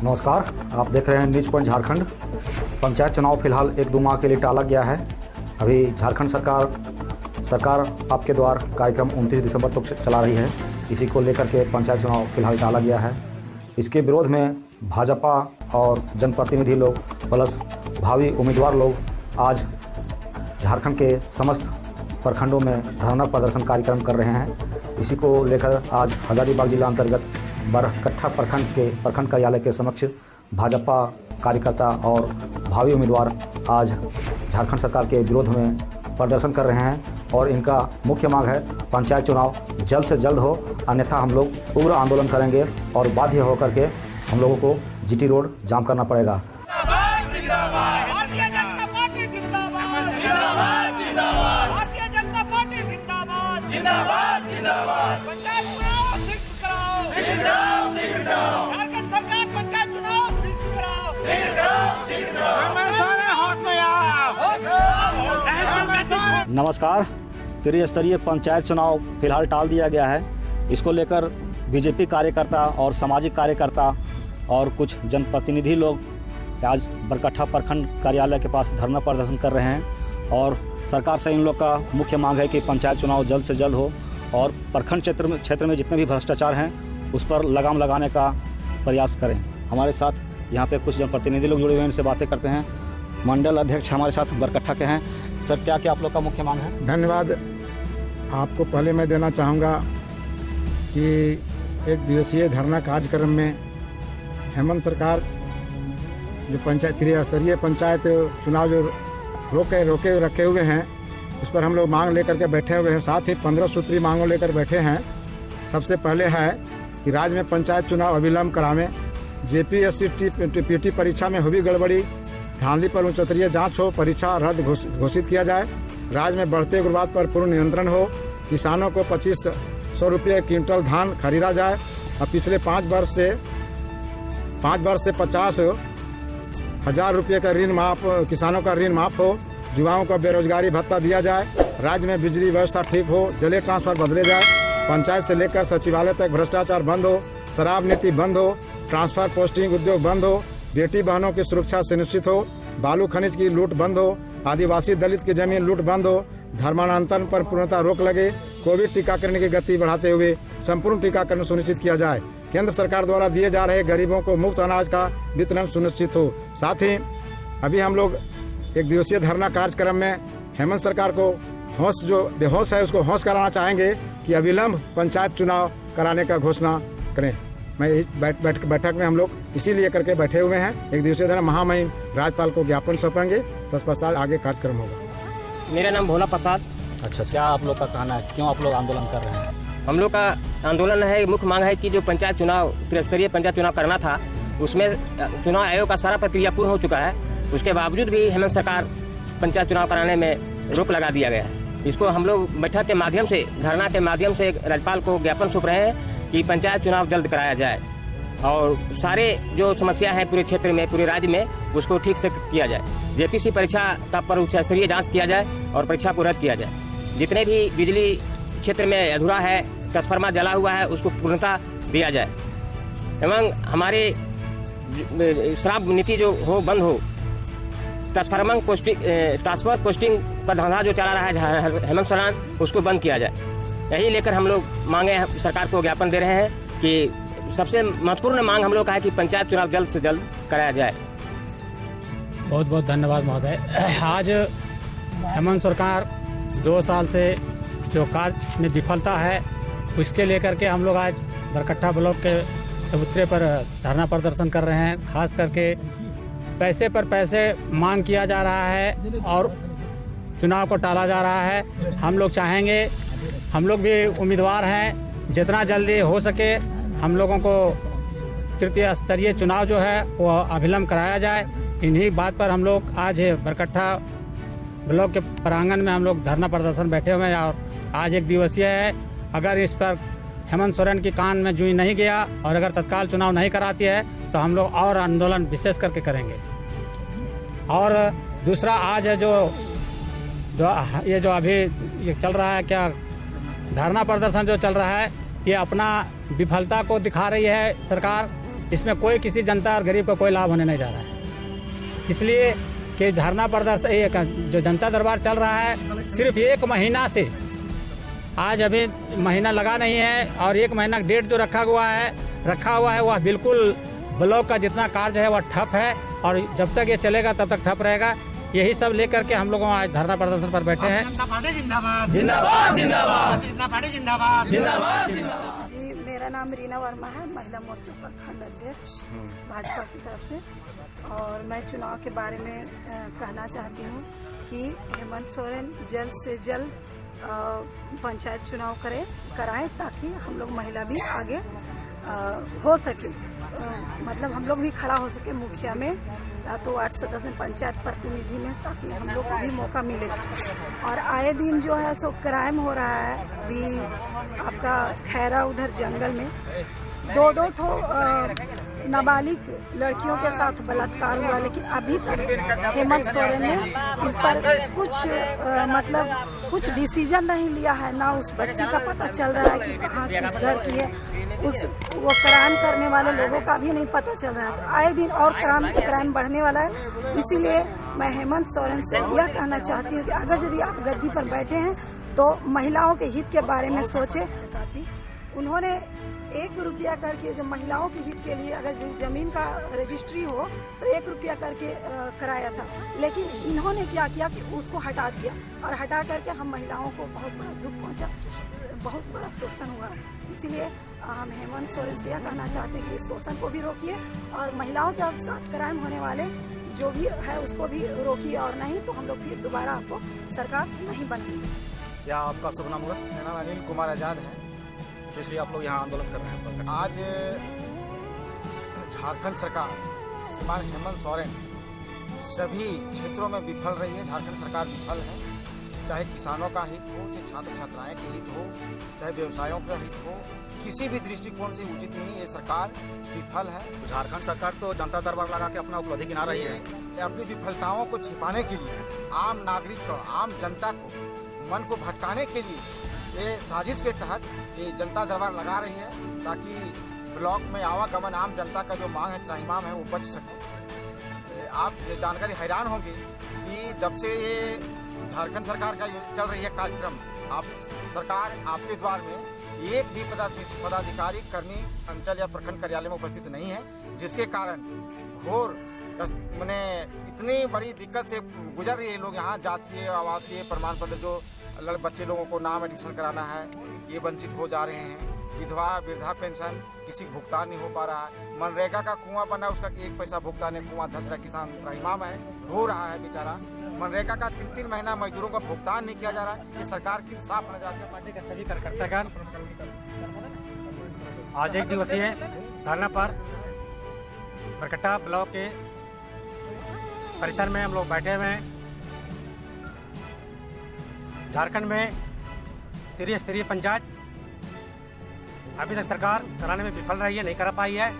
नमस्कार, आप देख रहे हैं न्यूज पॉइंट झारखंड। पंचायत चुनाव फिलहाल 1-2 माह के लिए टाला गया है। अभी झारखंड सरकार आपके द्वार कार्यक्रम 29 दिसंबर तक चला रही है। इसी को लेकर के पंचायत चुनाव फिलहाल टाला गया है। इसके विरोध में भाजपा और जनप्रतिनिधि लोग प्लस भावी उम्मीदवार लोग आज झारखंड के समस्त प्रखंडों में धरना प्रदर्शन कार्यक्रम कर रहे हैं। इसी को लेकर आज हजारीबाग जिला अंतर्गत बरकट्ठा प्रखंड कार्यालय के समक्ष भाजपा कार्यकर्ता और भावी उम्मीदवार आज झारखंड सरकार के विरोध में प्रदर्शन कर रहे हैं और इनका मुख्य मांग है पंचायत चुनाव जल्द से जल्द हो, अन्यथा हम लोग उग्र आंदोलन करेंगे और बाध्य होकर के हम लोगों को जीटी रोड जाम करना पड़ेगा। भारतीय जनता पार्टी जिंदाबाद, जिंदाबाद, जिंदाबाद। भारतीय जनता पार्टी जिंदाबाद, जिंदाबाद, जिंदाबाद। पंचायत चुनाव शीघ्र कराओ, शीघ्र कराओ, शीघ्र कराओ। झारखंड सरकार पंचायत चुनाव शीघ्र कराओ, शीघ्र कराओ, शीघ्र कराओ। नमस्कार, त्रिस्तरीय पंचायत चुनाव फिलहाल टाल दिया गया है। इसको लेकर बीजेपी कार्यकर्ता और सामाजिक कार्यकर्ता और कुछ जनप्रतिनिधि लोग आज बरकट्ठा प्रखंड कार्यालय के पास धरना प्रदर्शन कर रहे हैं और सरकार से इन लोग का मुख्य मांग है कि पंचायत चुनाव जल्द से जल्द हो और प्रखंड क्षेत्र में जितने भी भ्रष्टाचार हैं उस पर लगाम लगाने का प्रयास करें। हमारे साथ यहाँ पे कुछ जनप्रतिनिधि लोग जुड़े हुए हैं, इनसे बातें करते हैं। मंडल अध्यक्ष हमारे साथ बरकट्ठा के हैं। सर, क्या क्या आप लोग का मुख्य मांग है? धन्यवाद। आपको पहले मैं देना चाहूँगा कि एक दिवसीय धरना कार्यक्रम में हेमंत सरकार जो त्रिस्तरीय पंचायत चुनाव जो रोके रखे हुए हैं उस पर हम लोग मांग लेकर के बैठे हुए हैं। साथ ही 15 सूत्री मांगों लेकर बैठे हैं। सबसे पहले है कि राज्य में पंचायत चुनाव अविलंब करावें। जेपीएससी पीटी परीक्षा में हुई गड़बड़ी धांधली पर उच्चस्तरीय जांच हो, परीक्षा रद्द घोषित किया जाए। राज्य में बढ़ते उग्रवाद पर पूर्ण नियंत्रण हो। किसानों को 2500 रुपये क्विंटल धान खरीदा जाए और पिछले 5 वर्ष से 50,000 रुपये का ऋण माफ, किसानों का ऋण माफ हो। युवाओं को बेरोजगारी भत्ता दिया जाए। राज्य में बिजली व्यवस्था ठीक हो। जले ट्रांसफर बदले जाए। पंचायत से लेकर सचिवालय तक भ्रष्टाचार बंद हो। शराब नीति बंद हो। ट्रांसफर पोस्टिंग उद्योग बंद हो। बेटी बहनों की सुरक्षा सुनिश्चित हो। बालू खनिज की लूट बंद हो। आदिवासी दलित की जमीन लूट बंद हो। धर्मांतरण पर पूर्णतः रोक लगे। कोविड टीकाकरण की गति बढ़ाते हुए संपूर्ण टीकाकरण सुनिश्चित किया जाए। केंद्र सरकार द्वारा दिए जा रहे गरीबों को मुफ्त अनाज का वितरण सुनिश्चित हो। साथ ही अभी हम लोग एक दिवसीय धरना कार्यक्रम में हेमंत सरकार को जो बेहोश है उसको होश कराना चाहेंगे कि अविलंब पंचायत चुनाव कराने का घोषणा करें। मैं बैठक में हम लोग इसीलिए करके बैठे हुए हैं। एक दिवसीय धरना महामहिम राज्यपाल को ज्ञापन सौंपेंगे, तत्पश्चात आगे कार्यक्रम होगा। मेरा नाम भोला प्रसाद। अच्छा, क्या आप लोग का कहना है, क्यों आप लोग आंदोलन कर रहे हैं? हम लोग का आंदोलन है, मुख्य मांग है कि जो पंचायत चुनाव त्रिस्तरीय पंचायत चुनाव करना था उसमें चुनाव आयोग का सारा प्रक्रिया पूर्ण हो चुका है। उसके बावजूद भी हेमंत सरकार पंचायत चुनाव कराने में रोक लगा दिया गया है। इसको हम लोग बैठक के माध्यम से, धरना के माध्यम से राज्यपाल को ज्ञापन सौंप रहे हैं कि पंचायत चुनाव जल्द कराया जाए और सारे जो समस्या है पूरे क्षेत्र में, पूरे राज्य में, उसको ठीक से किया जाए। जेपीसी परीक्षा का पर उच्च स्तरीय जाँच किया जाए और परीक्षा को रद्द किया जाए। जितने भी बिजली क्षेत्र में अधूरा है, ट्रांसफार्मर जला हुआ है, उसको पूर्णता दिया जाए एवं हमारे शराब नीति जो हो बंद हो। ट्रांसफर पोस्टिंग का धंधा जो चला रहा है हेमंत सरकार, उसको बंद किया जाए। यही लेकर हम लोग मांगे सरकार को ज्ञापन दे रहे हैं कि सबसे महत्वपूर्ण मांग हम लोग का है कि पंचायत चुनाव जल्द से जल्द कराया जाए। बहुत बहुत धन्यवाद महोदय। आज हेमंत सरकार 2 साल से जो कार्य में विफलता है उसके लेकर के हम लोग आज बरकट्ठा ब्लॉक के चबूतरे पर धरना प्रदर्शन कर रहे हैं। खास करके पैसे पर पैसे मांग किया जा रहा है और चुनाव को टाला जा रहा है। हम लोग चाहेंगे, हम लोग भी उम्मीदवार हैं, जितना जल्दी हो सके हम लोगों को तृतीय स्तरीय चुनाव जो है वो अविलंब कराया जाए। इन्हीं बात पर हम लोग आज बरकट्ठा ब्लॉक के प्रांगण में हम लोग धरना प्रदर्शन बैठे हुए हैं और आज एक दिवसीय है। अगर इस पर हेमंत सोरेन की कान में जूं नहीं गया और अगर तत्काल चुनाव नहीं कराती है तो हम लोग और आंदोलन विशेष करके करेंगे। और दूसरा, आज ये जो अभी ये चल रहा है, क्या धरना प्रदर्शन जो चल रहा है, ये अपना विफलता को दिखा रही है सरकार। इसमें कोई किसी जनता और गरीब का कोई लाभ होने नहीं जा रहा है। इसलिए कि धरना प्रदर्शन जो जनता दरबार चल रहा है सिर्फ 1 महीना से, आज अभी महीना लगा नहीं है और 1 महीना डेट जो रखा हुआ है वह बिल्कुल ब्लॉक का जितना कार्य है वह ठप है और जब तक ये चलेगा तब तक ठप रहेगा। यही सब लेकर के हम लोग आज धरना प्रदर्शन पर बैठे हैं। जिंदाबाद जिंदाबाद जिंदाबाद जिंदाबाद जिंदाबाद। जी, मेरा नाम रीना वर्मा है, महिला मोर्चा प्रखंड अध्यक्ष भाजपा की तरफ से। और मैं चुनाव के बारे में कहना चाहती हूँ कि हेमंत सोरेन जल्द से जल्द पंचायत चुनाव कराएं ताकि हम लोग महिला भी आगे हो सके, मतलब हम लोग भी खड़ा हो सके मुखिया में या तो वार्ड सदस्य में, पंचायत प्रतिनिधि में, ताकि हम लोग को भी मौका मिले। और आए दिन जो है सो क्राइम हो रहा है। अभी आपका खैरा उधर जंगल में 2-2 ठो नाबालिग लड़कियों के साथ बलात्कार हुआ, लेकिन अभी तक हेमंत सोरेन ने इस पर कुछ डिसीजन नहीं लिया है। ना उस बच्ची का पता चल रहा है कि कहाँ किस घर की है, वो क्राइम करने वाले लोगों का भी नहीं पता चल रहा है। तो आए दिन और क्राइम बढ़ने वाला है। इसीलिए मैं हेमंत सोरेन से यह कहना चाहती हूँ कि अगर यदि आप गद्दी पर बैठे हैं तो महिलाओं के हित के बारे में सोचें। उन्होंने 1 रुपया करके जो महिलाओं के हित के लिए अगर जमीन का रजिस्ट्री हो तो 1 रुपया करके कराया था, लेकिन इन्होंने क्या किया कि उसको हटा दिया और हटा करके हम महिलाओं को बहुत बड़ा दुख पहुंचा, बहुत बड़ा शोषण हुआ। इसीलिए हम हेमंत सोरेन से यह कहना चाहते हैं कि इस शोषण को भी रोकिए और महिलाओं के साथ क्राइम होने वाले जो भी है उसको भी रोकिए, और नहीं तो हम लोग फिर दोबारा आपको सरकार नहीं बनेंगे। क्या आपका शुभ नाम होगा? मेरा नाम अनिल कुमार आजाद है। इसलिए आप लोग यहाँ आंदोलन कर रहे हैं? आज झारखंड सरकार श्रीमान हेमंत सोरेन सभी क्षेत्रों में विफल रही है। झारखंड सरकार विफल है, चाहे किसानों का हित हो, चाहे छात्र छात्राएं के हित हो, चाहे व्यवसायों का हित हो, किसी भी दृष्टिकोण से उचित नहीं। ये सरकार विफल है। तो झारखंड सरकार तो जनता दरबार लगा के अपना उपलब्धि गिना रही है। अपनी विफलताओं को छिपाने के लिए, आम नागरिक को, आम जनता को मन को भटकाने के लिए ये साजिश के तहत ये जनता दरबार लगा रही है ताकि ब्लॉक में आवागमन आम जनता का जो मांग है, त्राहिमाम है, वो बच सके। आप ये जानकारी हैरान होंगे कि जब से ये झारखंड सरकार का चल रही है कार्यक्रम, आप सरकार आपके द्वार में एक भी पदाधिकारी कर्मी अंचल या प्रखंड कार्यालय में उपस्थित नहीं है, जिसके कारण घोर मैंने इतनी बड़ी दिक्कत से गुजर रही है लोग। यहाँ जातीय आवासीय प्रमाण पत्र जो बच्चे लोगों को नाम एडमिशन कराना है, ये वंचित हो जा रहे हैं। विधवा वृद्धा पेंशन किसी भुगतान नहीं हो पा रहा है। मनरेगा का कुआं बना, उसका 1 पैसा भुगतान है, कुआं धंस रहा, किसान त्राहिमाम है, रो रहा है बेचारा। मनरेगा का 3-3 महीना मजदूरों का भुगतान नहीं किया जा रहा है। ये सरकार की साफ नजर आती है। पार्टी के सभी कार्यकर्तागण आज 1 दिवसीय धरना पर बरकट्टा ब्लॉक के परिसर में हम लोग बैठे हुए हैं। झारखंड में त्रिस्तरीय पंचायत अभी तक सरकार कराने में विफल रही है, नहीं करा पाई है।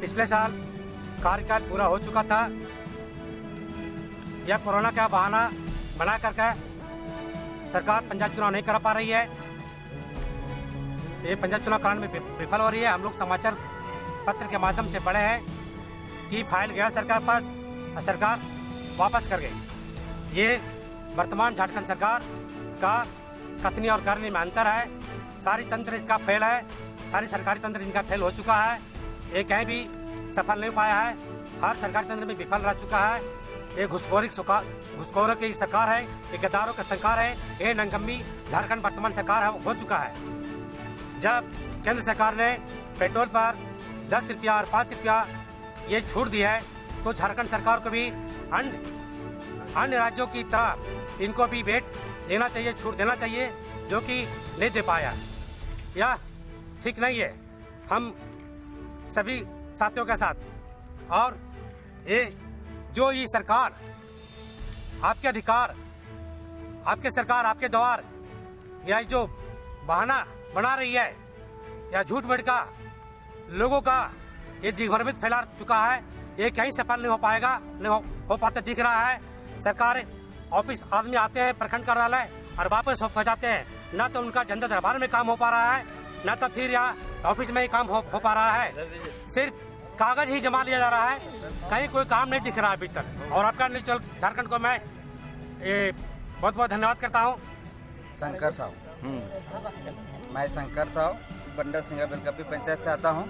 पिछले साल कार्यकाल पूरा हो चुका था, यह कोरोना का बहाना बना करके सरकार पंचायत चुनाव नहीं करा पा रही है। ये पंचायत चुनाव कराने में विफल हो रही है। हम लोग समाचार पत्र के माध्यम से पढ़े हैं कि फाइल गया सरकार पास और सरकार वापस कर गई। ये वर्तमान झारखंड सरकार का कथनी और करनी में अंतर है। सारी तंत्र इसका फेल है, सारी सरकारी तंत्र इनका फेल हो चुका है। ये कहीं भी सफल नहीं पाया है, हर सरकारी तंत्र में विफल रह चुका है। ये घुसखोरों की सरकार है, ये गद्दारों का सरकार है, ये नंगम्बी झारखंड वर्तमान सरकार हो चुका है। जब केंद्र सरकार ने पेट्रोल पर 10 रुपया और 5 रुपया ये छूट दी है, तो झारखंड सरकार को भी अन्य राज्यों की तरह इनको भी वेट देना चाहिए, छूट देना चाहिए, जो कि नहीं दे पाया। यह ठीक नहीं है। हम सभी साथियों के साथ और ये जो ये सरकार आपके अधिकार, आपके सरकार, आपके द्वार, यह जो बहाना बना रही है, या झूठ मूठ का लोगों का ये दिग्भ्रमित फैला चुका है, ये कहीं सफल नहीं हो पाएगा, नहीं हो पाता दिख रहा है। सरकार ऑफिस आदमी आते हैं प्रखंड कार्यालय और वापस हो जाते हैं, न तो उनका जनता दरबार में काम हो पा रहा है, न तो फिर यहाँ ऑफिस में ही काम हो पा रहा है, सिर्फ कागज ही जमा लिया जा रहा है, कहीं कोई काम नहीं दिख रहा अभी तक। और आपका नीचे झारखंड को मैं बहुत बहुत धन्यवाद करता हूँ। शंकर साहू, मैं शंकर साहू बंडा सिंगा बेलकपी पंचायत से आता हूँ।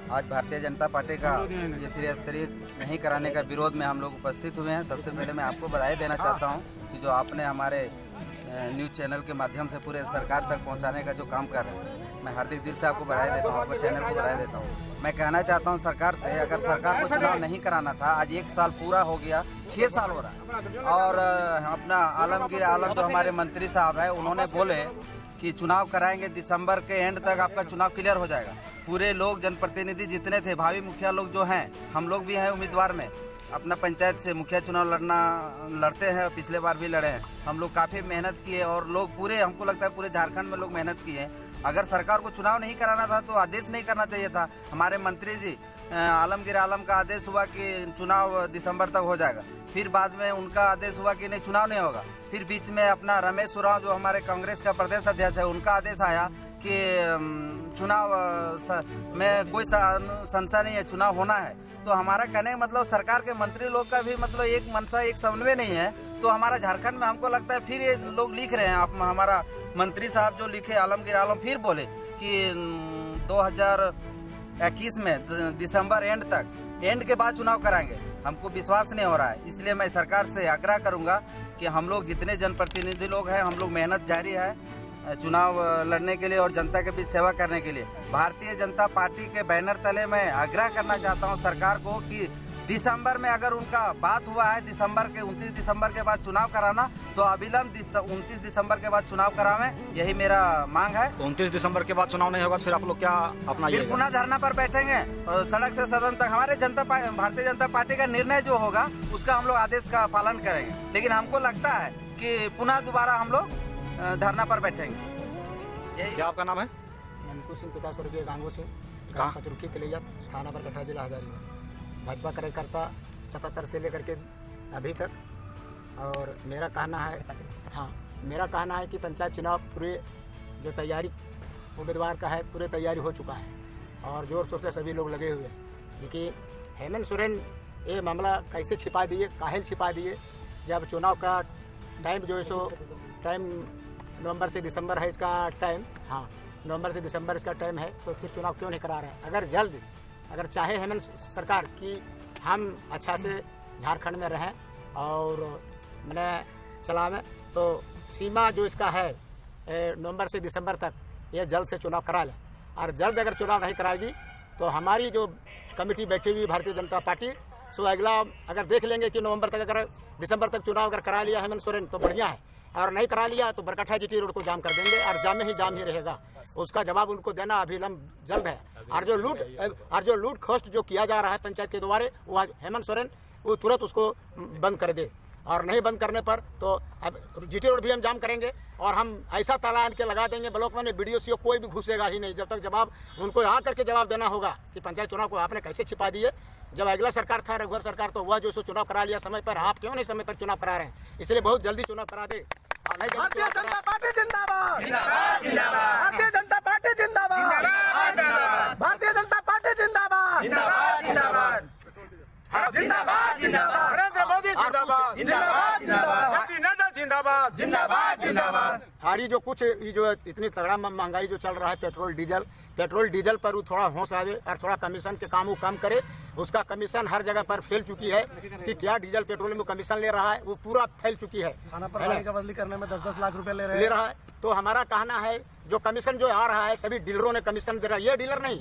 आज भारतीय जनता पार्टी का ये त्रिस्तरीय नहीं कराने का विरोध में हम लोग उपस्थित हुए हैं। सबसे पहले मैं आपको बधाई देना चाहता हूँ कि जो आपने हमारे न्यूज़ चैनल के माध्यम से पूरे सरकार तक पहुँचाने का जो काम कर रहे हैं, मैं हार्दिक दिल से आपको बधाई देता हूँ, आपको चैनल को बधाई देता हूँ। मैं कहना चाहता हूँ सरकार से, अगर सरकार को चुनाव नहीं कराना था, आज 1 साल पूरा हो गया, 6 साल हो रहा है, और अपना आलमगीर आलम जो हमारे मंत्री साहब है, उन्होंने बोले कि चुनाव कराएंगे, दिसंबर के एंड तक आपका चुनाव क्लियर हो जाएगा। पूरे लोग जनप्रतिनिधि जितने थे, भावी मुखिया लोग जो हैं, हम लोग भी हैं उम्मीदवार में, अपना पंचायत से मुखिया चुनाव लड़ते हैं, पिछले बार भी लड़े हैं। हम लोग काफ़ी मेहनत किए और लोग पूरे, हमको लगता है पूरे झारखंड में लोग मेहनत किए हैं। अगर सरकार को चुनाव नहीं कराना था तो आदेश नहीं करना चाहिए था। हमारे मंत्री जी आलमगीर आलम का आदेश हुआ कि चुनाव दिसंबर तक हो जाएगा, फिर बाद में उनका आदेश हुआ कि नहीं चुनाव नहीं होगा, फिर बीच में अपना रमेश उरांव जो हमारे कांग्रेस का प्रदेश अध्यक्ष है, उनका आदेश आया कि चुनाव में कोई संशय नहीं है, चुनाव होना है। तो हमारा कहने का मतलब सरकार के मंत्री लोग का भी मतलब एक मनसा, एक समन्वय नहीं है। तो हमारा झारखंड में हमको लगता है फिर ये लोग लिख रहे हैं, हमारा मंत्री साहब जो लिखे आलमगीर आलम फिर बोले कि 2021 में दिसंबर एंड के बाद चुनाव कराएंगे। हमको विश्वास नहीं हो रहा है, इसलिए मैं सरकार से आग्रह करूंगा कि हम लोग जितने जनप्रतिनिधि लोग हैं, हम लोग मेहनत जारी है चुनाव लड़ने के लिए और जनता के बीच सेवा करने के लिए। भारतीय जनता पार्टी के बैनर तले मैं आग्रह करना चाहता हूं सरकार को कि दिसंबर में अगर उनका बात हुआ है, दिसंबर के 29 दिसंबर के बाद चुनाव कराना, तो अविलंब 29 दिसंबर के बाद चुनाव करावें, यही मेरा मांग है। 29 दिसंबर के बाद चुनाव नहीं होगा, फिर आप लोग क्या अपना फिर पुनः धरना पर बैठेंगे और सड़क से सदन तक हमारे भारतीय जनता पार्टी का निर्णय जो होगा उसका हम लोग आदेश का पालन करेंगे। लेकिन हमको लगता है कि पुनः दोबारा हम लोग धरना पर बैठेंगे। क्या आपका नाम है? ननकू सिंह, पिता स्वर्गीय गांगू सिंह, कहाँ पचरुखी तिलैया, थाना बरकट्ठा, जिला हजारीबाग। भाजपा कार्यकर्ता 77 से लेकर के अभी तक। और मेरा कहना है कि पंचायत चुनाव पूरे जो तैयारी उम्मीदवार का है, पूरे तैयारी हो चुका है और जोर शोर से सभी लोग लगे हुए हैं। क्योंकि हेमंत सोरेन ये मामला कैसे छिपा दिए, काहे छिपा दिए, जब चुनाव का टाइम जो है सो टाइम नवंबर से दिसंबर है इसका टाइम, नवंबर से दिसंबर इसका टाइम है, तो फिर चुनाव क्यों नहीं करा रहे हैं? अगर चाहे हेमंत सरकार कि हम अच्छा से झारखंड में रहें और मैंने चलावें, तो सीमा जो इसका है नवंबर से दिसंबर तक ये जल्द से चुनाव करा लें। और जल्द अगर चुनाव नहीं कराएगी तो हमारी जो कमेटी बैठी हुई भारतीय जनता पार्टी, सो अगला अगर देख लेंगे कि नवंबर तक, अगर दिसंबर तक चुनाव अगर करा लिया हेमंत सोरेन तो बढ़िया है, और नहीं करा लिया तो बरकट्ठा जीटी रोड को जाम कर देंगे और जाम ही रहेगा। उसका जवाब उनको देना अभिलंब जल्द है। और जो लूट खस्ट जो किया जा रहा है पंचायत के द्वारा, वो हेमंत सोरेन वो तुरंत उसको बंद कर दे, और नहीं बंद करने पर तो अब जीटी रोड भी हम जाम करेंगे और हम ऐसा ताला आन के लगा देंगे ब्लॉक में, बीडीओ सीओ कोई भी घुसेगा ही नहीं जब तक जवाब उनको यहाँ करके जवाब देना होगा कि पंचायत चुनाव को आपने कैसे छिपा दिए। जब अगला सरकार था रघुवर सरकार, तो वह जो सो चुनाव करा लिया समय पर, आप क्यों नहीं समय पर चुनाव करा रहे हैं? इसलिए बहुत जल्दी चुनाव करा दे। भारतीय जनता पार्टी जिंदाबाद, भारतीय जनता पार्टी जिंदाबाद, भारतीय जनता पार्टी जिंदाबाद, जिंदाबाद, नरेंद्र मोदी जिंदाबाद, जेपी नड्डा जिंदाबाद, जिंदाबाद। हारी जो कुछ ये जो इतनी तगड़ा महंगाई जो चल रहा है, पेट्रोल डीजल पर वो थोड़ा होश आवे और थोड़ा कमीशन के काम वो कम करे। उसका कमीशन हर जगह पर फैल चुकी है कि क्या डीजल पेट्रोल में कमीशन ले रहा है, वो पूरा फैल चुकी है। खाना पर का बदली करने में 10-10 लाख रुपए ले रहा है। तो हमारा कहना है जो कमीशन जो आ रहा है, सभी डीलरों ने कमीशन दे रहा है। ये डीलर नहीं,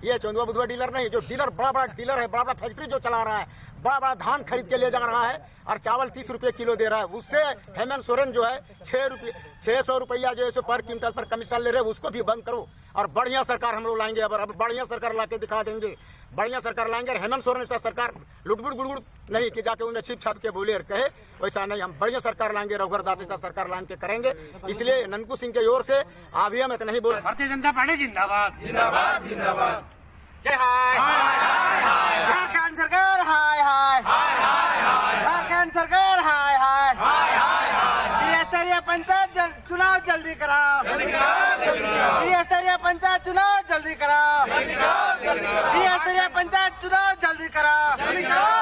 ये चंदुआ बुधवा डीलर नहीं, जो डीलर बड़ा डीलर है, बड़ा फैक्ट्री जो चला रहा है, बड़ा धान खरीद के ले जा रहा है और चावल 30 रुपये किलो दे रहा है। उससे हेमंत सोरेन जो है 600 रुपया जो है पर क्विंटल पर कमीशन ले रहे हैं, उसको भी बंद करो। और बढ़िया सरकार हम लोग लाएंगे, अब बढ़िया सरकार ला के दिखा देंगे, बढ़िया सरकार लाएंगे। और हेमंत सोरेन ऐसा सरकार लुटबुड़ गुड़गुड़ नहीं कि जाके उन्हें छिप छाप के बोले और कहे, वैसा नहीं, हम बढ़िया सरकार लाएंगे, रघुवर दास ऐसा सरकार लान के करेंगे। इसलिए ननकू सिंह की ओर से अभी हम इतना ही बोल। भारतीय जनता पार्टी जिंदाबाद, जय हाय, झारखंड सरकार हाय हाय, झारखंड सरकार हाय हाय, त्रिस्तरीय पंचायत चुनाव जल्दी कराओ, त्रिस्तरीय पंचायत चुनाव जल्दी कराओ, त्रिस्तरीय पंचायत चुनाव जल्दी कराओ।